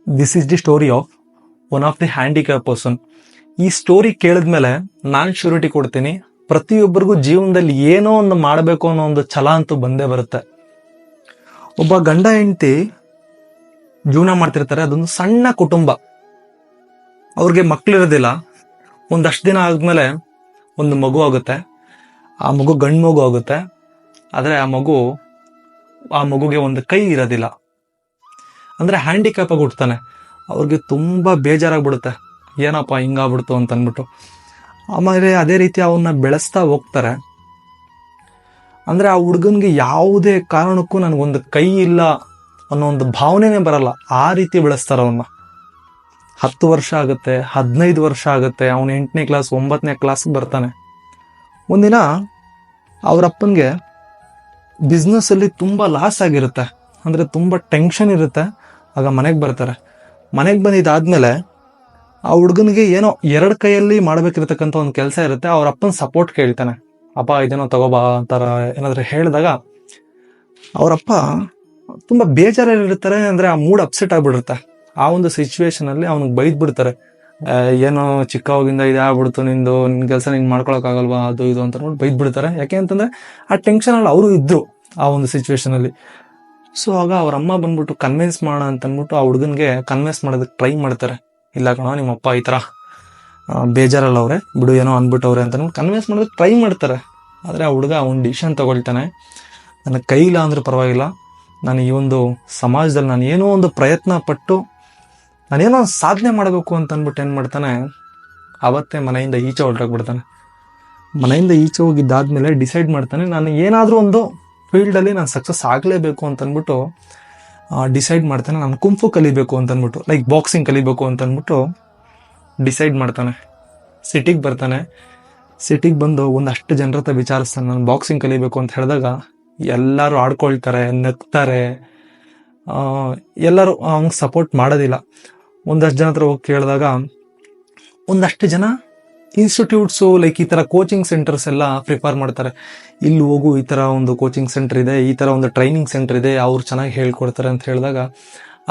This is the story of one of the handicap person. ಈ story ಕೇಳಿದ್ಮೇಲೆ ನಾನು surety ಕೊಡ್ತೀನಿ, ಪ್ರತಿಯೊಬ್ಬರಿಗೂ ಜೀವನದಲ್ಲಿ ಏನೋ ಒಂದು ಮಾಡಬೇಕು ಅನ್ನೋ ಒಂದು ಛಲ ಅಂತೂ ಬಂದೇ ಬರುತ್ತೆ. ಒಬ್ಬ ಗಂಡ ಹೆಂಡತಿ ಜೀವನ ಮಾಡ್ತಿರ್ತಾರೆ. ಅದೊಂದು ಸಣ್ಣ ಕುಟುಂಬ, ಅವ್ರಿಗೆ ಮಕ್ಳಿರೋದಿಲ್ಲ. ಒಂದಷ್ಟು ದಿನ ಆದ್ಮೇಲೆ ಒಂದು ಮಗು ಆಗುತ್ತೆ. ಆ ಮಗು ಗಂಡು ಮಗು ಆಗುತ್ತೆ. ಆದರೆ ಆ ಮಗುಗೆ ಒಂದು ಕೈ ಇರೋದಿಲ್ಲ. ಅಂದ್ರೆ ಹ್ಯಾಂಡಿಕ್ಯಾಪ್ ಆಗಿ ಹುಡ್ತಾನೆ. ಅವ್ರಿಗೆ ತುಂಬಾ ಬೇಜಾರಾಗ್ಬಿಡುತ್ತೆ, ಏನಪ್ಪ ಹಿಂಗಾಗ್ಬಿಡ್ತು ಅಂತ ಅಂದ್ಬಿಟ್ಟು. ಆಮೇಲೆ ಅದೇ ರೀತಿ ಅವನ್ನ ಬೆಳೆಸ್ತಾ ಹೋಗ್ತಾರೆ. ಅಂದ್ರೆ ಆ ಹುಡುಗನ್ಗೆ ಯಾವುದೇ ಕಾರಣಕ್ಕೂ ನನಗೊಂದು ಕೈ ಇಲ್ಲ ಅನ್ನೋ ಒಂದು ಭಾವನೆನೇ ಬರಲ್ಲ. ಆ ರೀತಿ ಬೆಳೆಸ್ತಾರ ಅವನ್ನ. 10 ವರ್ಷ ಆಗುತ್ತೆ, 15 ವರ್ಷ ಆಗುತ್ತೆ. ಅವನು 8ನೇ ಕ್ಲಾಸ್ 9ನೇ ಕ್ಲಾಸ್ ಬರ್ತಾನೆ. ಒಂದಿನ ಅವರಪ್ಪನಿಗೆ ಬಿಸ್ನೆಸ್ ಅಲ್ಲಿ ತುಂಬಾ ಲಾಸ್ ಆಗಿರುತ್ತೆ. ಅಂದ್ರೆ ತುಂಬಾ ಟೆನ್ಷನ್ ಇರುತ್ತೆ. ಆಗ ಮನೆಗೆ ಬರ್ತಾರೆ. ಮನೆಗೆ ಬಂದಿದ್ದಾದ್ಮೇಲೆ ಆ ಹುಡುಗನಿಗೆ ಏನೋ 2 ಕೈಯಲ್ಲಿ ಮಾಡ್ಬೇಕಿರ್ತಕ್ಕಂಥ ಒಂದು ಕೆಲಸ ಇರುತ್ತೆ. ಅವ್ರ ಅಪ್ಪನ ಸಪೋರ್ಟ್ ಕೇಳ್ತಾನೆ. ಅಪ್ಪ ಇದೇನೋ ತಗೋಬಾ ಅಂತಾರ ಏನಾದ್ರು ಹೇಳಿದಾಗ ಅವರಪ್ಪ ತುಂಬಾ ಬೇಜಾರಿರ್ತಾರೆ. ಅಂದ್ರೆ ಆ ಮೂಡ್ ಅಪ್ಸೆಟ್ ಆಗ್ಬಿಡುತ್ತೆ. ಆ ಒಂದು ಸಿಚುವೇಶನ್ ಅಲ್ಲಿ ಅವ್ನಿಗೆ ಬೈದ್ ಬಿಡ್ತಾರೆ. ಏನೋ ಚಿಕ್ಕವಾಗಿಂದ ಇದಾಗ್ಬಿಡ್ತು, ನಿನ್ ಕೆಲಸ ನೀನ್ ಮಾಡ್ಕೊಳಕ್ ಆಗಲ್ವಾ, ಅದು ಇದು ಅಂತ ಬೈದ್ ಬಿಡ್ತಾರೆ. ಯಾಕೆ ಅಂತಂದ್ರೆ ಆ ಟೆನ್ಷನ್ ಅಲ್ಲಿ ಅವರು ಇದ್ರು ಆ ಒಂದು ಸಿಚುವೇಶನ್ ಅಲ್ಲಿ. ಸೊ ಆಗ ಅವ್ರ ಅಮ್ಮ ಬಂದ್ಬಿಟ್ಟು ಕನ್ವಿನ್ಸ್ ಮಾಡೋಣ ಅಂತ ಅಂದ್ಬಿಟ್ಟು ಆ ಹುಡುಗನ್ಗೆ ಕನ್ವಿನ್ಸ್ ಮಾಡೋದಕ್ಕೆ ಟ್ರೈ ಮಾಡ್ತಾರೆ. ಇಲ್ಲ ಕಣೋ, ನಿಮ್ಮಪ್ಪ ಈ ತರ ಬೇಜಾರಲ್ಲ ಅವ್ರೆ, ಬಿಡು ಏನೋ ಅಂದ್ಬಿಟ್ಟವ್ರೆ ಅಂತ ಕನ್ವಿನ್ಸ್ ಮಾಡೋದಕ್ಕೆ ಟ್ರೈ ಮಾಡ್ತಾರೆ. ಆದ್ರೆ ಆ ಹುಡುಗ ಅವ್ನ ಡಿಸಿಷನ್ ತಗೊಳ್ತಾನೆ. ನನ್ನ ಕೈಯಿಲ್ಲ ಅಂದ್ರೆ ಪರವಾಗಿಲ್ಲ, ನಾನು ಈ ಒಂದು ಸಮಾಜದಲ್ಲಿ ನಾನು ಏನೋ ಒಂದು ಪ್ರಯತ್ನ ಪಟ್ಟು ನಾನೇನೋ ಒಂದು ಸಾಧನೆ ಮಾಡಬೇಕು ಅಂತ ಅಂದ್ಬಿಟ್ಟು ಏನ್ ಮಾಡ್ತಾನೆ, ಅವತ್ತೇ ಮನೆಯಿಂದ ಈಚೆ ಹೊರಟೋಗ್ಬಿಡ್ತಾನೆ. ಮನೆಯಿಂದ ಈಚೆ ಹೋಗಿದ್ದಾದ್ಮೇಲೆ ಡಿಸೈಡ್ ಮಾಡ್ತಾನೆ, ನಾನು ಏನಾದ್ರೂ ಒಂದು ಫೀಲ್ಡಲ್ಲಿ ನಾನು ಸಕ್ಸಸ್ ಆಗಲೇಬೇಕು ಅಂತ ಅಂದ್ಬಿಟ್ಟು ಡಿಸೈಡ್ ಮಾಡ್ತಾನೆ. ನಾನು ಕುಂಫು ಕಲಿಬೇಕು ಅಂತ ಅಂದ್ಬಿಟ್ಟು, ಲೈಕ್ ಬಾಕ್ಸಿಂಗ್ ಕಲಿಬೇಕು ಅಂತ ಅಂದ್ಬಿಟ್ಟು ಡಿಸೈಡ್ ಮಾಡ್ತಾನೆ. ಸಿಟಿಗೆ ಬರ್ತಾನೆ. ಸಿಟಿಗೆ ಬಂದು ಒಂದಷ್ಟು ಜನರ ಹತ್ರ ವಿಚಾರಿಸ್ತಾನೆ, ನಾನು ಬಾಕ್ಸಿಂಗ್ ಕಲಿಬೇಕು ಅಂತ ಹೇಳಿದಾಗ ಎಲ್ಲರೂ ಆಡ್ಕೊಳ್ತಾರೆ, ನಗ್ತಾರೆ. ಎಲ್ಲರೂ ಅವ್ನಿಗೆ ಸಪೋರ್ಟ್ ಮಾಡೋದಿಲ್ಲ. ಒಂದಷ್ಟು ಜನ ಹತ್ರ ಹೋಗಿ ಕೇಳಿದಾಗ ಒಂದಷ್ಟು ಜನ ಇನ್ಸ್ಟಿಟ್ಯೂಟ್ಸು ಲೈಕ್ ಈ ತರ ಕೋಚಿಂಗ್ ಸೆಂಟರ್ಸ್ ಎಲ್ಲ ಪ್ರಿಫರ್ ಮಾಡ್ತಾರೆ. ಇಲ್ಲಿ ಹೋಗು, ಈ ತರ ಒಂದು ಕೋಚಿಂಗ್ ಸೆಂಟರ್ ಇದೆ, ಈ ತರ ಒಂದು ಟ್ರೈನಿಂಗ್ ಸೆಂಟರ್ ಇದೆ, ಅವ್ರು ಚೆನ್ನಾಗಿ ಹೇಳ್ಕೊಡ್ತಾರೆ ಅಂತ ಹೇಳಿದಾಗ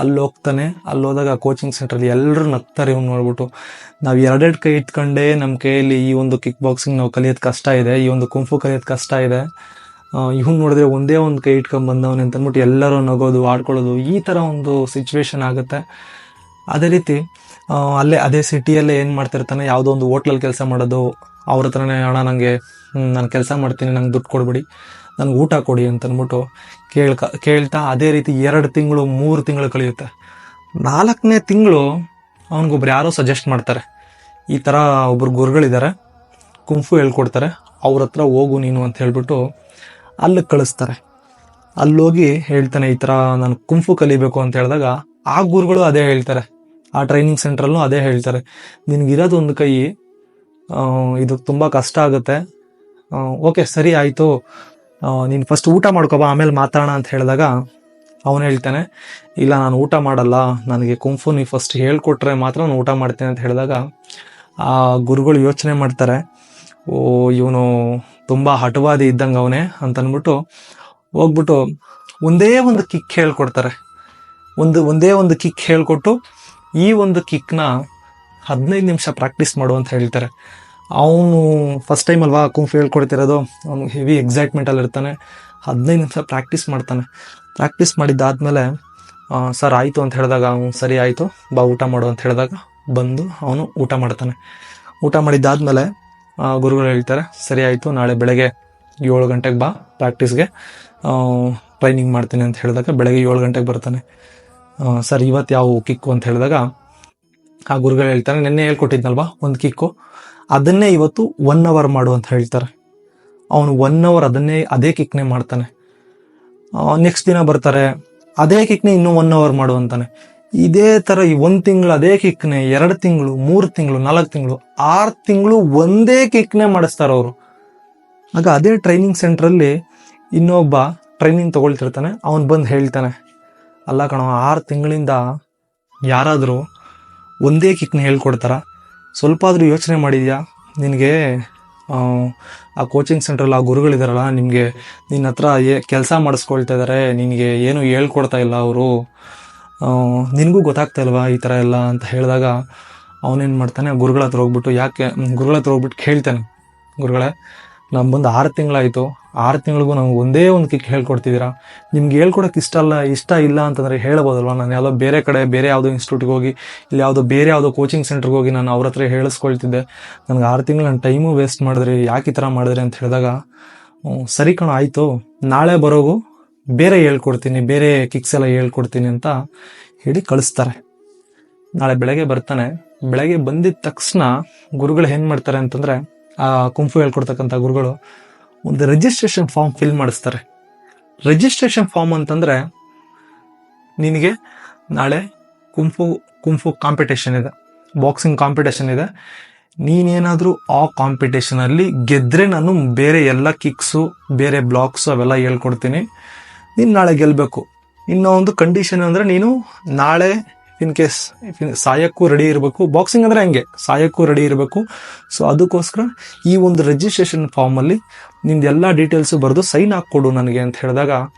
ಅಲ್ಲಿ ಹೋಗ್ತಾನೆ. ಅಲ್ಲಿ ಹೋದಾಗ ಕೋಚಿಂಗ್ ಸೆಂಟರ್ ಎಲ್ಲರೂ ನಗ್ತಾರೆ ಇವ್ನು ನೋಡ್ಬಿಟ್ಟು. ನಾವು 2 ಕೈ ಇಟ್ಕೊಂಡೇ ನಮ್ಮ ಕೈಯಲ್ಲಿ ಈ ಒಂದು ಕಿಕ್ ಬಾಕ್ಸಿಂಗ್ ನಾವು ಕಲಿಯೋದು ಕಷ್ಟ ಇದೆ, ಈ ಒಂದು ಕುಂಫು ಕಲಿಯೋದು ಕಷ್ಟ ಇದೆ, ಇವ್ನು ನೋಡಿದ್ರೆ ಒಂದೇ ಒಂದು ಕೈ ಇಟ್ಕೊಂಡ್ ಬಂದವನೇ ಅಂತ ಅಂದ್ಬಿಟ್ಟು ಎಲ್ಲರೂ ನಗೋದು, ಆಡ್ಕೊಳ್ಳೋದು, ಈ ತರ ಒಂದು ಸಿಚುವೇಶನ್ ಆಗುತ್ತೆ. ಅದೇ ರೀತಿ ಅದೇ ಸಿಟಿಯಲ್ಲೇ ಏನ್ ಮಾಡ್ತಿರ್ತಾನೆ, ಯಾವುದೋ ಒಂದು ಹೋಟ್ಲಲ್ಲಿ ಕೆಲಸ ಮಾಡೋದು. ಅವ್ರ ಹತ್ರನೇ, ಅಣ್ಣ ನಂಗೆ ನಾನು ಕೆಲಸ ಮಾಡ್ತೀನಿ, ನಂಗೆ ದುಡ್ಡು ಕೊಡ್ಬಿಡಿ, ನನ್ಗೆ ಊಟ ಕೊಡಿ ಅಂತ ಅಂದ್ಬಿಟ್ಟು ಕೇಳ್ತಾ ಅದೇ ರೀತಿ 2 ತಿಂಗಳು 3 ತಿಂಗಳು ಕಳೆಯುತ್ತೆ. 4ನೇ ತಿಂಗಳು ಅವನಿಗೊಬ್ರು ಯಾರೋ ಸಜೆಸ್ಟ್ ಮಾಡ್ತಾರೆ, ಈ ತರ ಒಬ್ರು ಗುರುಗಳಿದ್ದಾರೆ, ಕುಂಫು ಹೇಳ್ಕೊಡ್ತಾರೆ, ಅವ್ರ ಹತ್ರ ಹೋಗು ನೀನು ಅಂತ ಹೇಳ್ಬಿಟ್ಟು ಅಲ್ಲಿ ಕಳಿಸ್ತಾರೆ. ಅಲ್ಲೋಗಿ ಹೇಳ್ತಾನೆ, ಈ ತರ ನಾನು ಕುಂಫು ಕಲಿಬೇಕು ಅಂತ ಹೇಳಿದಾಗ ಆ ಗುರುಗಳು ಅದೇ ಹೇಳ್ತಾರೆ. ಆ ಟ್ರೈನಿಂಗ್ ಸೆಂಟ್ರಲ್ಲೂ ಅದೇ ಹೇಳ್ತಾರೆ, ನಿನ್ಗಿರೋದು ಒಂದು ಕೈ, ಇದು ತುಂಬಾ ಕಷ್ಟ ಆಗುತ್ತೆ. ಓಕೆ ಸರಿ ಆಯ್ತು, ನೀನು ಫಸ್ಟ್ ಊಟ ಮಾಡ್ಕೊಬಾ, ಆಮೇಲೆ ಮಾತಾಡೋಣ ಅಂತ ಹೇಳಿದಾಗ ಅವನು ಹೇಳ್ತಾನೆ, ಇಲ್ಲ ನಾನು ಊಟ ಮಾಡಲ್ಲ, ನನಗೆ ಕುಂಫು ನೀವು ಫಸ್ಟ್ ಹೇಳ್ಕೊಟ್ರೆ ಮಾತ್ರ ನಾನು ಊಟ ಮಾಡ್ತೇನೆ ಅಂತ ಹೇಳಿದಾಗ ಆ ಗುರುಗಳು ಯೋಚನೆ ಮಾಡ್ತಾರೆ, ಓ ಇವನು ತುಂಬಾ ಹಠವಾದಿ ಇದ್ದಂಗೆ ಅವನೇ ಅಂತ ಅಂದ್ಬಿಟ್ಟು ಹೋಗ್ಬಿಟ್ಟು ಒಂದೇ ಒಂದು ಕಿಕ್ ಹೇಳ್ಕೊಡ್ತಾರೆ. ಒಂದೇ ಒಂದು ಕಿಕ್ ಹೇಳ್ಕೊಟ್ಟು ಈ ಒಂದು ಕಿಕ್ನ 15 ನಿಮಿಷ ಪ್ರಾಕ್ಟೀಸ್ ಮಾಡು ಅಂತ ಹೇಳ್ತಾರೆ. ಅವನು ಫಸ್ಟ್ ಟೈಮ್ ಅಲ್ವಾ ಕುಂಫು ಹೇಳ್ಕೊಡ್ತಿರೋದು, ಅವನು ಹೆವಿ ಎಕ್ಸೈಟ್ಮೆಂಟ್ ಅಲ್ಲಿ ಇರ್ತಾನೆ. 15 ನಿಮಿಷ ಪ್ರಾಕ್ಟೀಸ್ ಮಾಡ್ತಾನೆ. ಪ್ರಾಕ್ಟೀಸ್ ಮಾಡಿದ್ದಾದ್ಮೇಲೆ ಸರ್ ಆಯ್ತು ಅಂತ ಹೇಳಿದಾಗ ಅವನು ಸರಿ ಆಯ್ತು ಬಾ ಊಟ ಮಾಡು ಅಂತ ಹೇಳಿದಾಗ ಬಂದು ಅವನು ಊಟ ಮಾಡ್ತಾನೆ. ಊಟ ಮಾಡಿದ್ದಾದ್ಮೇಲೆ ಗುರುಗಳು ಹೇಳ್ತಾರೆ, ಸರಿ ಆಯ್ತು, ನಾಳೆ ಬೆಳಗ್ಗೆ 7 ಗಂಟೆಗೆ ಬಾ ಪ್ರಾಕ್ಟೀಸ್ಗೆ, ಟ್ರೈನಿಂಗ್ ಮಾಡ್ತೀನಿ ಅಂತ ಹೇಳಿದಾಗ ಬೆಳಗ್ಗೆ 7 ಗಂಟೆಗೆ ಬರ್ತಾನೆ. ಸರ್ ಇವತ್ತು ಯಾವ ಕಿಕ್ಕು ಅಂತ ಹೇಳಿದಾಗ ಆ ಗುರುಗಳು ಹೇಳ್ತಾರೆ, ನಿನ್ನೆ ಹೇಳ್ಕೊಟ್ಟಿದ್ನಲ್ವಾ ಒಂದು ಕಿಕ್ಕು, ಅದನ್ನೇ ಇವತ್ತು 1 ಅವರ್ ಮಾಡು ಅಂತ ಹೇಳ್ತಾರೆ. ಅವನು 1 ಅವರ್ ಅದೇ ಕಿಕ್ನೇ ಮಾಡ್ತಾನೆ. ನೆಕ್ಸ್ಟ್ ದಿನ ಬರ್ತಾರೆ, ಅದೇ ಕಿಕ್ನೇ ಇನ್ನೂ 1 ಅವರ್ ಮಾಡು ಅಂತಾನೆ. ಇದೇ ತರ 1 ತಿಂಗಳು ಅದೇ ಕಿಕ್ನೆ, 2 ತಿಂಗಳು 3 ತಿಂಗಳು 4 ತಿಂಗಳು 6 ತಿಂಗಳು ಒಂದೇ ಕಿಕ್ನೇ ಮಾಡಿಸ್ತಾರ ಅವರು. ಆಗ ಅದೇ ಟ್ರೈನಿಂಗ್ ಸೆಂಟ್ರಲ್ಲಿ ಇನ್ನೊಬ್ಬ ಟ್ರೈನಿಂಗ್ ತಗೊಳ್ತಿರ್ತಾನೆ. ಅವನು ಬಂದು ಹೇಳ್ತಾನೆ, ಅಲ್ಲ ಕಣೋ, 6 ತಿಂಗಳಿಂದ ಯಾರಾದರೂ ಒಂದೇ ಕಿಕ್ನ ಹೇಳ್ಕೊಡ್ತಾರ? ಸ್ವಲ್ಪ ಆದ್ರೂ ಯೋಚನೆ ಮಾಡಿದ್ಯಾ? ನಿನಗೆ ಆ ಕೋಚಿಂಗ್ ಸೆಂಟ್ರಲ್ಲಿ ಆ ಗುರುಗಳಿದಾರಲ್ಲ, ನಿನ್ನ ಹತ್ರ ಕೆಲಸ ಮಾಡಿಸ್ಕೊಳ್ತಾ ಇದಾರೆ, ನಿನಗೆ ಏನು ಹೇಳ್ಕೊಡ್ತಾ ಇಲ್ಲ ಅವರು, ನಿನಗೂ ಗೊತ್ತಾಗ್ತಾ ಇಲ್ವಾ ಈ ಥರ ಎಲ್ಲ ಅಂತ ಹೇಳಿದಾಗ ಅವನೇನು ಮಾಡ್ತಾನೆ, ಗುರುಗಳ ಹತ್ರ ಹೋಗ್ಬಿಟ್ಟು ಕೇಳ್ತಾನೆ, ಗುರುಗಳೇ ನಾನು ಬಂದು 6 ತಿಂಗಳಾಯಿತು, 6 ತಿಂಗಳಿಗೂ ನಮ್ಗೆ ಒಂದೇ ಒಂದು ಕಿಕ್ ಹೇಳ್ಕೊಡ್ತಿದ್ದೀರಾ, ನಿಮ್ಗೆ ಹೇಳ್ಕೊಡೋಕೆ ಇಷ್ಟ ಇಲ್ಲ ಅಂತಂದರೆ ಹೇಳ್ಬೋದಲ್ವ, ನಾನು ಯಾವುದೋ ಬೇರೆ ಕಡೆ ಬೇರೆ ಯಾವುದೋ ಇನ್ಸ್ಟಿಟ್ಯೂಟ್ಗೆ ಹೋಗಿ ಇಲ್ಲಿ ಬೇರೆ ಯಾವುದೋ ಕೋಚಿಂಗ್ ಸೆಂಟ್ರಿಗೆ ಹೋಗಿ ನಾನು ಅವ್ರ ಹತ್ರ ಹೇಳಿಸ್ಕೊಳ್ತಿದ್ದೆ, ನನಗೆ 6 ತಿಂಗಳು ನನ್ನ ಟೈಮು ವೇಸ್ಟ್ ಮಾಡಿದ್ರಿ, ಯಾಕೆ ಈ ಥರ ಮಾಡಿದ್ರಿ ಅಂತ ಹೇಳಿದಾಗ, ಸರಿ ಕಣೋ ಆಯಿತು, ನಾಳೆ ಬರೋಗು ಬೇರೆ ಹೇಳ್ಕೊಡ್ತೀನಿ, ಬೇರೆ ಕಿಕ್ಸ್ ಎಲ್ಲ ಹೇಳ್ಕೊಡ್ತೀನಿ ಅಂತ ಹೇಳಿ ಕಳಿಸ್ತಾರೆ. ನಾಳೆ ಬೆಳಗ್ಗೆ ಬರ್ತಾನೆ. ಬೆಳಗ್ಗೆ ಬಂದಿದ್ದ ತಕ್ಷಣ ಗುರುಗಳು ಏನು ಮಾಡ್ತಾರೆ ಅಂತಂದರೆ, ಆ ಕುಂಫು ಹೇಳ್ಕೊಡ್ತಕ್ಕಂಥ ಗುರುಗಳು ಒಂದು ರಿಜಿಸ್ಟ್ರೇಷನ್ ಫಾರ್ಮ್ ಫಿಲ್ ಮಾಡಿಸ್ತಾರೆ. ರಿಜಿಸ್ಟ್ರೇಷನ್ ಫಾರ್ಮ್ ಅಂತಂದರೆ, ನಿನಗೆ ನಾಳೆ ಕುಂಫು ಕಾಂಪಿಟೇಷನ್ ಇದೆ, ಬಾಕ್ಸಿಂಗ್ ಕಾಂಪಿಟೇಷನ್ ಇದೆ, ನೀನೇನಾದರೂ ಆ ಕಾಂಪಿಟೇಷನಲ್ಲಿ ಗೆದ್ದರೆ ನಾನು ಬೇರೆ ಎಲ್ಲ ಕಿಕ್ಸು ಬೇರೆ ಬ್ಲಾಕ್ಸು ಅವೆಲ್ಲ ಹೇಳ್ಕೊಡ್ತೀನಿ, ನೀನು ನಾಳೆ ಗೆಲ್ಲಬೇಕು. ಇನ್ನೂ ಒಂದು ಕಂಡೀಷನ್ ಅಂದರೆ, ನೀನು ನಾಳೆ ಇನ್ ಕೇಸ್ ಸಾಯಕ್ಕೂ ರೆಡಿ ಇರಬೇಕು, ಬಾಕ್ಸಿಂಗ್ ಅಂದರೆ ಹಂಗೆ ಸಾಯಕ್ಕೂ ರೆಡಿ ಇರಬೇಕು. ಸೊ ಅದಕ್ಕೋಸ್ಕರ ಈ ಒಂದು ರಿಜಿಸ್ಟ್ರೇಷನ್ ಫಾರ್ಮಲ್ಲಿ ನಿಮ್ದು ಎಲ್ಲ ಡೀಟೇಲ್ಸು ಬರೆದು ಸೈನ್ ಹಾಕ್ಕೊಡು ನನಗೆ ಅಂತ ಹೇಳಿದಾಗ,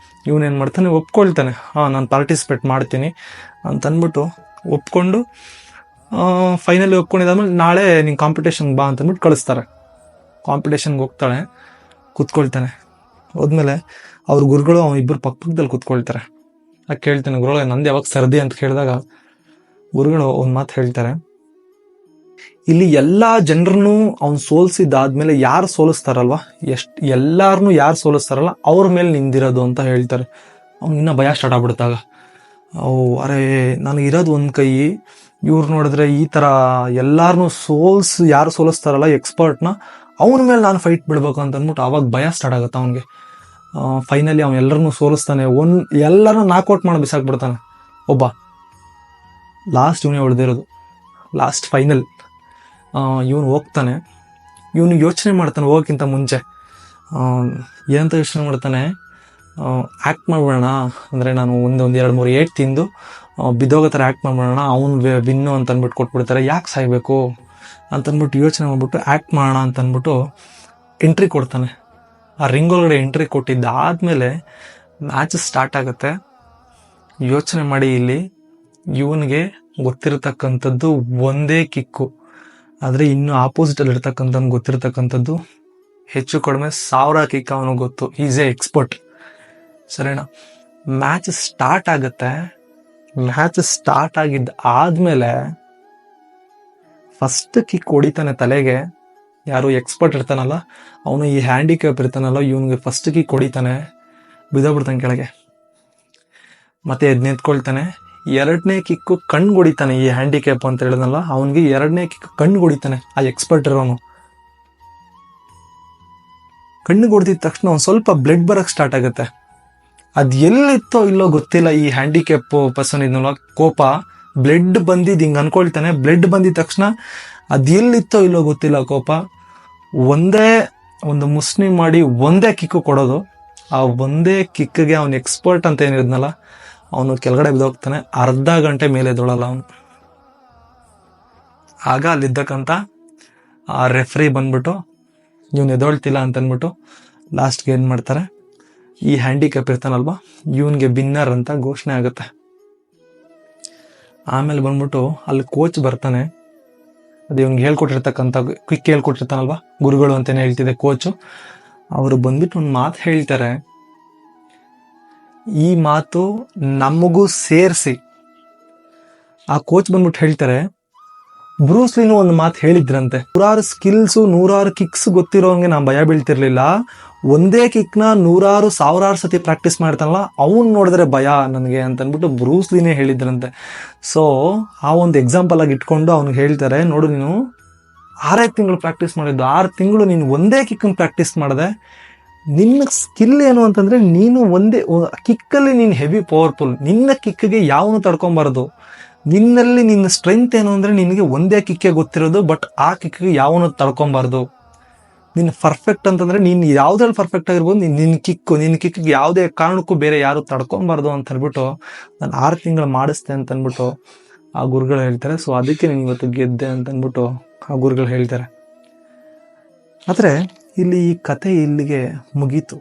ಇವನೇನು ಮಾಡ್ತಾನೆ, ಒಪ್ಕೊಳ್ತಾನೆ, ನಾನು ಪಾರ್ಟಿಸಿಪೇಟ್ ಮಾಡ್ತೀನಿ ಅಂತಂದ್ಬಿಟ್ಟು ಒಪ್ಕೊಂಡು ಫೈನಲಿ ಒಪ್ಕೊಂಡಿದ್ದಾದ್ಮೇಲೆ ನಾಳೆ ನೀನು ಕಾಂಪಿಟೇಷನ್ಗೆ ಬಾ ಅಂತಂದ್ಬಿಟ್ಟು ಕಳಿಸ್ತಾರೆ. ಕಾಂಪಿಟೇಷನ್ಗೆ ಹೋಗ್ತಾಳೆ, ಕೂತ್ಕೊಳ್ತಾನೆ. ಹೋದ್ಮೇಲೆ ಅವ್ರ ಗುರುಗಳು ಇಬ್ಬರು ಪಕ್ಕದಲ್ಲಿ ಕೂತ್ಕೊಳ್ತಾರೆ. ಕೇಳ್ತಾನೆ, ಗುರುಗಳೇ ನಂದು ಯಾವಾಗ ಸರ್ದಿ ಅಂತ ಕೇಳಿದಾಗ ಗುರುಗಳು ಒಂದು ಮಾತು ಹೇಳ್ತಾರೆ, ಇಲ್ಲಿ ಎಲ್ಲ ಜನರನ್ನು ಅವ್ನು ಸೋಲಿಸಿದಾದ್ಮೇಲೆ ಯಾರು ಸೋಲಿಸ್ತಾರಲ್ವ, ಎಲ್ಲಾರನ್ನೂ ಯಾರು ಸೋಲಿಸ್ತಾರಲ್ಲ ಅವ್ರ ಮೇಲೆ ನಿಂದಿರೋದು ಅಂತ ಹೇಳ್ತಾರೆ. ಅವ್ನಿನ್ನ ಭಯ ಸ್ಟಾರ್ಟ್ ಆಗ್ಬಿಡ್ತಾಗ, ಅರೆ ನನಗಿರೋದು ಒಂದು ಕೈ, ಇವ್ರು ನೋಡಿದ್ರೆ ಈ ಥರ ಎಲ್ಲಾರನ್ನೂ ಯಾರು ಸೋಲಿಸ್ತಾರಲ್ಲ ಎಕ್ಸ್ಪರ್ಟ್ನ, ಅವನ ಮೇಲೆ ನಾನು ಫೈಟ್ ಬಿಡ್ಬೇಕು ಅಂತ ಅಂದ್ಬಿಟ್ಟು ಅವಾಗ ಭಯ ಸ್ಟಾರ್ಟ್ ಆಗುತ್ತೆ ಅವನಿಗೆ. ಫೈನಲಿ ಅವನು ಎಲ್ಲರನ್ನೂ ಸೋಲಿಸ್ತಾನೆ, ಎಲ್ಲರನ್ನೂ ನಾಕ್ಔಟ್ ಮಾಡಿ ಬಿಸಾಕ್ಬಿಡ್ತಾನೆ. ಒಬ್ಬ ಲಾಸ್ಟ್ ಇವನೇ ಉಳಿದಿರೋದು, ಲಾಸ್ಟ್ ಫೈನಲ್. ಇವನು ಹೋಗ್ತಾನೆ. ಇವನು ಯೋಚನೆ ಮಾಡ್ತಾನೆ ಹೋಗೋಕ್ಕಿಂತ ಮುಂಚೆ, ಏನಂತ ಯೋಚನೆ ಮಾಡ್ತಾನೆ, ಆ್ಯಕ್ಟ್ ಮಾಡ್ಬಿಡೋಣ, ಅಂದರೆ ನಾನು ಒಂದು 2-3 ಏಟ್ ತಿಂದು ಬಿದ್ದೋಗೋ ಥರ ಆ್ಯಕ್ಟ್ ಮಾಡ್ಬಿಡೋಣ, ಅವನು ವಿನ್ನು ಅಂತ ಅಂದ್ಬಿಟ್ಟು ಕೊಟ್ಬಿಡ್ತಾರೆ, ಯಾಕೆ ಸಾಯ್ಬೇಕು ಅಂತಂದ್ಬಿಟ್ಟು ಯೋಚನೆ ಮಾಡ್ಬಿಟ್ಟು ಆ್ಯಕ್ಟ್ ಮಾಡೋಣ ಅಂತಂದ್ಬಿಟ್ಟು ಎಂಟ್ರಿ ಕೊಡ್ತಾನೆ. ಆ ರಿಂಗ್ ಒಳಗಡೆ ಎಂಟ್ರಿ ಕೊಟ್ಟಿದ್ದಾದಮೇಲೆ ಮ್ಯಾಚ್ ಸ್ಟಾರ್ಟ್ ಆಗುತ್ತೆ. ಯೋಚನೆ ಮಾಡಿ, ಇಲ್ಲಿ ಇವನಿಗೆ ಗೊತ್ತಿರತಕ್ಕಂಥದ್ದು ಒಂದೇ ಕಿಕ್ಕು, ಆದರೆ ಇನ್ನು ಆಪೋಸಿಟಲ್ಲಿ ಇರ್ತಕ್ಕಂಥದ್ದು ಗೊತ್ತಿರತಕ್ಕಂಥದ್ದು ಹೆಚ್ಚು ಕಡಿಮೆ 1000 ಕಿಕ್ ಅವನಿಗೆ ಗೊತ್ತು. Is A expert. ಸರಿನಾ? ಮ್ಯಾಚ್ ಸ್ಟಾರ್ಟ್ ಆಗುತ್ತೆ. ಮ್ಯಾಚ್ ಸ್ಟಾರ್ಟ್ ಆದ್ಮೇಲೆ ಫಸ್ಟ್ ಕಿಕ್ ಹೊಡಿತಾನೆ ತಲೆಗೆ. ಯಾರು ಎಕ್ಸ್ಪರ್ಟ್ ಇರ್ತಾನಲ್ಲ ಅವನು, ಈ ಹ್ಯಾಂಡಿಕ್ಯಾಪ್ ಇರ್ತಾನಲ್ಲ ಇವನಿಗೆ ಫಸ್ಟ್ ಕಿಕ್ ಹೊಡಿತಾನೆ, ಬಿದ್ದೋಗ್ಬಿಡ್ತಾನೆ ಕೆಳಗೆ. ಮತ್ತೆ ಎದ್ದು ನಿಂತ್ಕೊಳ್ತಾನೆ. 2ನೇ ಕಿಕ್ಕು ಕಣ್ಣು ಹೊಡಿತಾನೆ. ಈ ಹ್ಯಾಂಡಿಕ್ಯಾಪ್ ಅಂತ ಹೇಳಿದ್ನಲ್ಲ ಅವನಿಗೆ 2ನೇ ಕಿಕ್ ಕಣ್ಣು ಹೊಡಿತಾನೆ. ಆ ಎಕ್ಸ್ಪರ್ಟ್ ಇರೋನು ಕಣ್ಣು ಹೊಡೆದಿದ ತಕ್ಷಣ ಒಂದು ಸ್ವಲ್ಪ ಬ್ಲಡ್ ಬರಕ್ಕೆ ಸ್ಟಾರ್ಟ್ ಆಗುತ್ತೆ. ಅದು ಎಲ್ಲಿತ್ತೋ ಇಲ್ಲೋ ಗೊತ್ತಿಲ್ಲ, ಈ ಹ್ಯಾಂಡಿಕ್ಯಾಪ್ ಪರ್ಸನ್ ಇದನ್ನಲ್ಲ, ಕೋಪ ಬ್ಲಡ್ ಬಂದಿದ್ದು ಹಿಂಗೆ ಅನ್ಕೊಳ್ತಾನೆ. ಬ್ಲಡ್ ಬಂದಿದ ತಕ್ಷಣ ಅದು ಎಲ್ಲಿತ್ತೋ ಇಲ್ಲೋ ಗೊತ್ತಿಲ್ಲ, ಕೋಪ ಒಂದೇ ಒಂದು ಮುಸ್ನಿ ಮಾಡಿ ಒಂದೇ ಕಿಕ್ಕು ಕೊಡೋದು. ಆ ಒಂದೇ ಕಿಕ್ಗೆ ಅವನು ಎಕ್ಸ್ಪರ್ಟ್ ಅಂತ ಏನಿದ್ನಲ್ಲ ಅವನು ಕೆಳಗಡೆ ಬಿದ್ದೋಗ್ತಾನೆ. ಅರ್ಧ ಗಂಟೆ ಮೇಲೆ ಎದ್ದೊಳಲ್ಲ ಅವನು. ಆಗ ಅಲ್ಲಿದ್ದಕ್ಕಂಥ ಆ ರೆಫ್ರಿ ಬಂದ್ಬಿಟ್ಟು ಇವನು ಎದ್ದೊಳ್ತಿಲ್ಲ ಅಂತಂದ್ಬಿಟ್ಟು ಲಾಸ್ಟ್ಗೆ ಏನು ಮಾಡ್ತಾರೆ, ಈ ಹ್ಯಾಂಡಿಕ್ಯಾಪ್ ಇರ್ತಾನಲ್ವಾ ಇವನಿಗೆ ವಿನ್ನರ್ ಅಂತ ಘೋಷಣೆ ಆಗುತ್ತೆ. ಆಮೇಲೆ ಬಂದ್ಬಿಟ್ಟು ಅಲ್ಲಿ ಕೋಚ್ ಬರ್ತಾನೆ. ಅದು ಇವ್ನಿಗೆ ಹೇಳ್ಕೊಟ್ಟಿರ್ತಕ್ಕಂಥ ಕ್ವಿಕ್ ಹೇಳ್ಕೊಟ್ಟಿರ್ತಾನಲ್ವಾ, ಗುರುಗಳು ಅಂತಲೇ ಹೇಳ್ತಿದ್ದೆ ಕೋಚು. ಅವರು ಬಂದ್ಬಿಟ್ಟು ಒಂದು ಮಾತು ಹೇಳ್ತಾರೆ. ಈ ಮಾತು ನಮಗೂ ಸೇರಿಸಿ ಆ ಕೋಚ್ ಬಂದ್ಬಿಟ್ಟು ಹೇಳ್ತಾರೆ, ಬ್ರೂಸ್ಲಿನೂ ಒಂದು ಮಾತು ಹೇಳಿದ್ರಂತೆ, 100 ಸ್ಕಿಲ್ಸು 100 ಕಿಕ್ಸ್ ಗೊತ್ತಿರೋಂಗೆ ನಾನು ಭಯ ಬೀಳ್ತಿರ್ಲಿಲ್ಲ, ಒಂದೇ ಕಿಕ್ನ 100,000 ಸತಿ ಪ್ರಾಕ್ಟೀಸ್ ಮಾಡ್ತಾನಲ್ಲ ಅವನು ನೋಡಿದ್ರೆ ಭಯ ನನಗೆ ಅಂತಂದ್ಬಿಟ್ಟು ಬ್ರೂಸ್ಲಿನೇ ಹೇಳಿದ್ರಂತೆ. ಸೊ ಆ ಒಂದು ಎಕ್ಸಾಂಪಲ್ ಆಗಿ ಇಟ್ಕೊಂಡು ಅವ್ನಿಗೆ ಹೇಳ್ತಾರೆ, ನೋಡು ನೀನು 6 ತಿಂಗಳು ಪ್ರಾಕ್ಟೀಸ್ ಮಾಡಿದ್ದು, 6 ತಿಂಗಳು ನೀನು ಒಂದೇ ಕಿಕ್ಕನ್ನು ಪ್ರಾಕ್ಟೀಸ್ ಮಾಡಿದೆ, ನಿನ್ನ ಸ್ಕಿಲ್ ಏನು ಅಂತಂದರೆ ನೀನು ಒಂದೇ ಕಿಕ್ಕಲ್ಲಿ ನೀನು ಹೆವಿ ಪವರ್ಫುಲ್, ನಿನ್ನ ಕಿಕ್ಗೆ ಯಾವನು ತಡ್ಕೊಬಾರ್ದು. ನಿನ್ನಲ್ಲಿ ನಿನ್ನ ಸ್ಟ್ರೆಂತ್ ಏನು ಅಂದರೆ ನಿನಗೆ ಒಂದೇ ಕಿಕ್ಕೆ ಗೊತ್ತಿರೋದು, ಬಟ್ ಆ ಕಿಕ್ಗೆ ಯಾವನು ತಡ್ಕೊಬಾರ್ದು. ನಿನ್ನ ಪರ್ಫೆಕ್ಟ್ ಅಂತಂದರೆ ನೀನು ಯಾವುದ್ರಲ್ಲಿ ಪರ್ಫೆಕ್ಟ್ ಆಗಿರ್ಬೋದು, ನಿನ್ನ ಕಿಕ್ಕಿಗೆ ಯಾವುದೇ ಕಾರಣಕ್ಕೂ ಬೇರೆ ಯಾರು ತಡ್ಕೊಬಾರ್ದು ಅಂತ ಹೇಳ್ಬಿಟ್ಟು ನಾನು 6 ತಿಂಗಳು ಮಾಡಿಸ್ದೆ ಅಂತಂದ್ಬಿಟ್ಟು ಆ ಗುರುಗಳು ಹೇಳ್ತಾರೆ. ಸೊ ಅದಕ್ಕೆ ನೀನು ಇವತ್ತು ಗೆದ್ದೆ ಅಂತಂದ್ಬಿಟ್ಟು ಆ ಗುರುಗಳು ಹೇಳ್ತಾರೆ. ಆದರೆ ಇಲ್ಲಿ ಈ ಕತೆ ಇಲ್ಲಿಗೆ ಮುಗೀತು.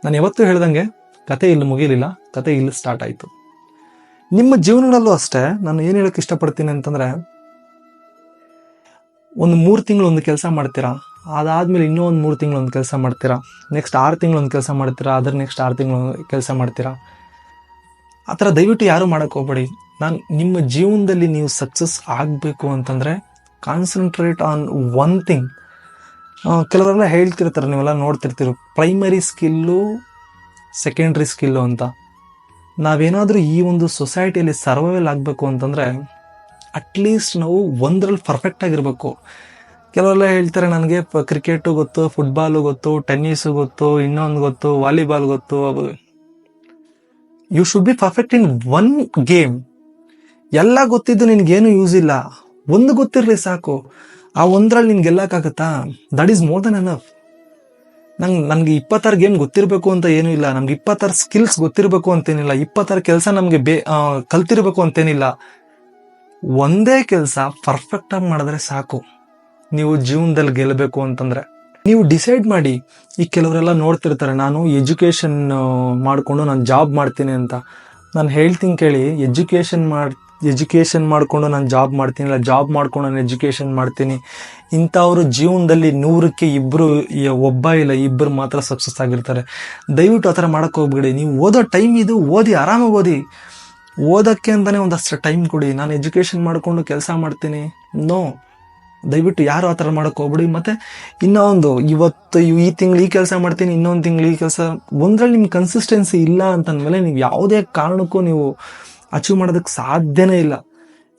ನಾನು ಯಾವತ್ತೂ ಹೇಳ್ದಂಗೆ ಕತೆ ಇಲ್ಲಿ ಮುಗಿಲಿಲ್ಲ, ಕತೆ ಇಲ್ಲಿ ಸ್ಟಾರ್ಟ್ ಆಯಿತು. ನಿಮ್ಮ ಜೀವನಗಳಲ್ಲೂ ಅಷ್ಟೇ ನಾನು ಏನು ಹೇಳಕ್ಕೆ ಇಷ್ಟಪಡ್ತೀನಿ ಅಂತಂದರೆ, ಒಂದು 3 ತಿಂಗಳು ಒಂದು ಕೆಲಸ ಮಾಡ್ತೀರಾ, ಅದಾದಮೇಲೆ ಇನ್ನೂ ಒಂದು 3 ತಿಂಗಳು ಒಂದು ಕೆಲಸ ಮಾಡ್ತೀರಾ, ನೆಕ್ಸ್ಟ್ 6 ತಿಂಗಳು ಒಂದು ಕೆಲಸ ಮಾಡ್ತೀರಾ, ಅದರ ನೆಕ್ಸ್ಟ್ 6 ತಿಂಗಳು ಕೆಲಸ ಮಾಡ್ತೀರಾ. ಆ ಥರ ದಯವಿಟ್ಟು ಯಾರೂ ಮಾಡೋಕ್ಕೆ ಹೋಗ್ಬೇಡಿ. ನಿಮ್ಮ ಜೀವನದಲ್ಲಿ ನೀವು ಸಕ್ಸಸ್ ಆಗಬೇಕು ಅಂತಂದರೆ ಕಾನ್ಸಂಟ್ರೇಟ್ ಆನ್ ಒನ್ ಥಿಂಗ್. ಕೆಲವರೆಲ್ಲ ಹೇಳ್ತಿರ್ತಾರೆ, ನೀವೆಲ್ಲ ನೋಡ್ತಿರ್ತೀರಿ, ಪ್ರೈಮರಿ ಸ್ಕಿಲ್ಲು ಸೆಕೆಂಡ್ರಿ ಸ್ಕಿಲ್ಲು ಅಂತ. ನಾವೇನಾದರೂ ಈ ಒಂದು ಸೊಸೈಟಿಯಲ್ಲಿ ಸರ್ವೈವಲ್ ಆಗಬೇಕು ಅಂತಂದರೆ ಅಟ್ಲೀಸ್ಟ್ ನಾವು ಒಂದರಲ್ಲಿ ಪರ್ಫೆಕ್ಟ್ ಆಗಿರಬೇಕು. ಕೆಲವೆಲ್ಲ ಹೇಳ್ತಾರೆ, ನನಗೆ ಕ್ರಿಕೆಟು ಗೊತ್ತು, ಫುಟ್ಬಾಲು ಗೊತ್ತು, ಟೆನ್ನಿಸು ಗೊತ್ತು, ಇನ್ನೊಂದು ಗೊತ್ತು, ವಾಲಿಬಾಲ್ ಗೊತ್ತು. You should be perfect in one game. ಎಲ್ಲ ಗೊತ್ತಿದ್ದು ನಿನ್ಗೇನು ಯೂಸ್ ಇಲ್ಲ, ಒಂದು ಗೊತ್ತಿರಲಿ ಸಾಕು. ಆ ಒಂದರಲ್ಲಿ ನಿನ್ಗೆ ಗೆಲ್ಲಕ್ಕಾಗತ್ತಾ? That is more than enough. ನನಗೆ 26 ಗೇಮ್ ಗೊತ್ತಿರಬೇಕು ಅಂತ ಏನೂ ಇಲ್ಲ, ನಮ್ಗೆ 26 ಸ್ಕಿಲ್ಸ್ ಗೊತ್ತಿರಬೇಕು ಅಂತೇನಿಲ್ಲ, 26 ಕೆಲಸ ನಮಗೆ ಕಲ್ತಿರ್ಬೇಕು ಅಂತೇನಿಲ್ಲ. ಒಂದೇ ಕೆಲಸ ಪರ್ಫೆಕ್ಟ್ ಆಗಿ ಮಾಡಿದ್ರೆ ಸಾಕು ನೀವು ಜೀವನದಲ್ಲಿ ಗೆಲ್ಲಬೇಕು ಅಂತಂದ್ರೆ. ನೀವು ಡಿಸೈಡ್ ಮಾಡಿ. ಈ ಕೆಲವರೆಲ್ಲ ನೋಡ್ತಿರ್ತಾರೆ, ನಾನು ಎಜುಕೇಶನ್ ಮಾಡಿಕೊಂಡು ನಾನು ಜಾಬ್ ಮಾಡ್ತೀನಿ ಅಂತ. ನಾನು ಹೇಳ್ತೀನಿ ಕೇಳಿ, ಎಜುಕೇಷನ್ ಮಾಡಿಕೊಂಡು ನಾನು ಜಾಬ್ ಮಾಡ್ತೀನಿ, ಇಲ್ಲ ಜಾಬ್ ಮಾಡ್ಕೊಂಡು ನಾನು ಎಜುಕೇಷನ್ ಮಾಡ್ತೀನಿ, ಇಂಥವ್ರು ಜೀವನದಲ್ಲಿ 100ಕ್ಕೆ ಒಬ್ಬ ಇಲ್ಲ 2 ಮಾತ್ರ ಸಕ್ಸಸ್ ಆಗಿರ್ತಾರೆ. ದಯವಿಟ್ಟು ಆ ಥರ ಮಾಡೋಕ್ಕೆ ಹೋಗ್ಬೇಡಿ. ನೀವು ಓದೋ ಟೈಮ್ ಇದು, ಓದಿ, ಆರಾಮಾಗಿ ಓದಿ. ಓದೋಕ್ಕೆ ಅಂತಲೇ ಒಂದಷ್ಟು ಟೈಮ್ ಕೊಡಿ. ನಾನು ಎಜುಕೇಷನ್ ಮಾಡಿಕೊಂಡು ಕೆಲಸ ಮಾಡ್ತೀನಿ, ನೋ, ದಯವಿಟ್ಟು ಯಾರು ಆ ಥರ ಮಾಡೋಕ್ಕೆ ಹೋಗ್ಬಿಡಿ. ಮತ್ತು ಇನ್ನೊಂದು, ಇವತ್ತು ಈ ತಿಂಗಳು ಈ ಕೆಲಸ ಮಾಡ್ತೀನಿ, ಇನ್ನೊಂದು ತಿಂಗಳು ಈ ಕೆಲಸ, ಒಂದರಲ್ಲಿ ನಿಮ್ಗೆ ಕನ್ಸಿಸ್ಟೆನ್ಸಿ ಇಲ್ಲ ಅಂತಂದಮೇಲೆ ನೀವು ಯಾವುದೇ ಕಾರಣಕ್ಕೂ ನೀವು ಅಚೀವ್ ಮಾಡೋದಕ್ಕೆ ಸಾಧ್ಯನೇ ಇಲ್ಲ.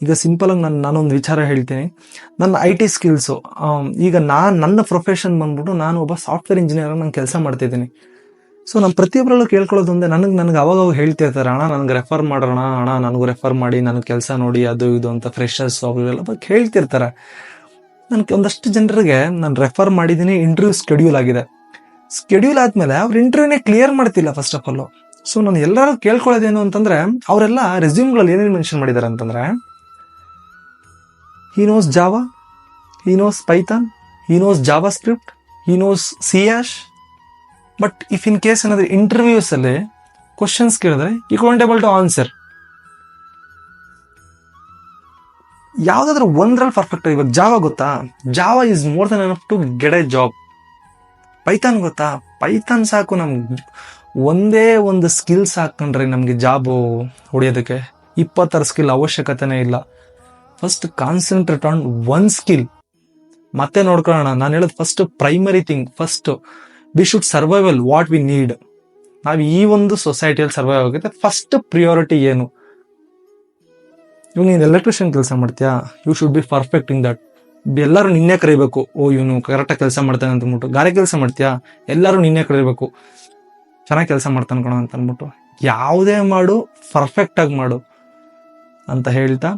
ಈಗ ಸಿಂಪಲಾಗಿ ನಾನೊಂದು ವಿಚಾರ ಹೇಳ್ತೀನಿ. ನನ್ನ IT ಸ್ಕಿಲ್ಸು, ಈಗ ನನ್ನ ಪ್ರೊಫೆಷನ್ ಬಂದ್ಬಿಟ್ಟು ನಾನು ಒಬ್ಬ ಸಾಫ್ಟ್ವೇರ್ ಇಂಜಿನಿಯರ್ ನಾನು ಕೆಲಸ ಮಾಡ್ತಿದ್ದೀನಿ. ಸೊ ನಾನು ಪ್ರತಿಯೊಬ್ಬರಲ್ಲೂ ಕೇಳ್ಕೊಳ್ಳೋದೊಂದೇ, ನನಗೆ ಅವಾಗ ಹೇಳ್ತಿರ್ತಾರೆ, ಅಣ್ಣ ನನಗೆ ರೆಫರ್ ಮಾಡೋಣ, ಅಣ್ಣ ನನಗೂ ರೆಫರ್ ಮಾಡಿ, ನನಗೆ ಕೆಲಸ ನೋಡಿ, ಅದು ಇದು ಅಂತ. ಫ್ರೆಶರ್ಸ್ ಅವರೆಲ್ಲ ಹೇಳ್ತಿರ್ತಾರೆ. ನನಗೆ ಒಂದಷ್ಟು ಜನರಿಗೆ ನಾನು ರೆಫರ್ ಮಾಡಿದ್ದೀನಿ, ಇಂಟರ್ವ್ಯೂ ಸ್ಕೆಡ್ಯೂಲ್ ಆಗಿದೆ. ಸ್ಕೆಡ್ಯೂಲ್ ಆದಮೇಲೆ ಅವ್ರು ಇಂಟರ್ವ್ಯೂನೇ ಕ್ಲಿಯರ್ ಮಾಡ್ತಿಲ್ಲ ಫಸ್ಟ್ ಆಫ್ ಆಲ್. ಸೊ ನಾನು ಎಲ್ಲರೂ ಕೇಳ್ಕೊಳ್ಳೋದೇನು ಅಂತಂದರೆ, ಅವರೆಲ್ಲ ರೆಸ್ಯೂಮ್ಗಳಲ್ಲಿ ಏನೇನು ಮೆನ್ಷನ್ ಮಾಡಿದ್ದಾರೆ ಅಂತಂದರೆ, he knows Java, he knows Python, he knows JavaScript, he knows C#. But if in case ಏನಾದರೂ ಇಂಟರ್ವ್ಯೂಸಲ್ಲಿ ಕ್ವಶನ್ಸ್ ಕೇಳಿದ್ರೆ he couldn't able to answer. ಯಾವುದಾದ್ರೂ ಒಂದರಲ್ಲಿ ಪರ್ಫೆಕ್ಟ್. ಇವಾಗ ಜಾವಾ ಗೊತ್ತಾ? Java is more than enough to get a job. Python ಗೊತ್ತಾ? Python ಸಾಕು ನಮ್ಗೆ. ಒಂದೇ ಒಂದು ಸ್ಕಿಲ್ಸ್ ಹಾಕೊಂಡ್ರೆ ನಮಗೆ ಜಾಬು ಹೊಡೆಯೋದಕ್ಕೆ 26 ಸ್ಕಿಲ್ ಅವಶ್ಯಕತೆನೇ ಇಲ್ಲ. First concentrate on one skill, ಮತ್ತೆ ನೋಡ್ಕೊಳ್ಳೋಣ. ನಾನು ಹೇಳೋದು first primary thing. First we should survival what we need. ನಾವು ಈ ಒಂದು ಸೊಸೈಟಿಯಲ್ಲಿ ಸರ್ವೈವ್ ಆಗುತ್ತೆ. ಫಸ್ಟ್ ಪ್ರಿಯಾರಿಟಿ ಏನು? ಇವಾಗ ನೀನು ಎಲೆಕ್ಟ್ರಿಷಿಯನ್ ಕೆಲಸ ಮಾಡ್ತೀಯಾ, you should be perfect in that. ಎಲ್ಲರೂ ನಿನ್ನೆ ಕರಿಬೇಕು, ಓ ಇವನು ಕರೆಕ್ಟಾಗಿ ಕೆಲಸ ಮಾಡ್ತಾನೆ ಅಂತ ಅಂದ್ಬಿಟ್ಟು. ಗಾರೆ ಕೆಲಸ ಮಾಡ್ತೀಯಾ, ಎಲ್ಲರೂ ನಿನ್ನೆ ಕರಿಬೇಕು, ಚೆನ್ನಾಗಿ ಕೆಲಸ ಮಾಡ್ತಾನೆ ಕಣೋ ಅಂತ ಅಂದ್ಬಿಟ್ಟು. ಯಾವುದೇ ಮಾಡು, ಪರ್ಫೆಕ್ಟಾಗಿ ಮಾಡು ಅಂತ ಹೇಳ್ತಾ,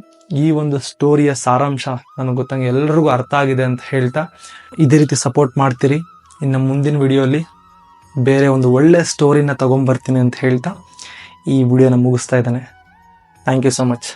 ಈ ಒಂದು ಸ್ಟೋರಿಯ ಸಾರಾಂಶ ನನಗೆ ಗೊತ್ತಂಗೆ ಎಲ್ಲರಿಗೂ ಅರ್ಥ ಆಗಿದೆ ಅಂತ ಹೇಳ್ತಾ, ಇದೇ ರೀತಿ ಸಪೋರ್ಟ್ ಮಾಡ್ತೀರಿ. ಇನ್ನು ಮುಂದಿನ ವಿಡಿಯೋಲಿ ಬೇರೆ ಒಂದು ಒಳ್ಳೆ ಸ್ಟೋರಿನ ತೊಗೊಂಬರ್ತೀನಿ ಅಂತ ಹೇಳ್ತಾ ಈ ವಿಡಿಯೋನ ಮುಗಿಸ್ತಾ ಇದ್ದಾನೆ. Thank you so much.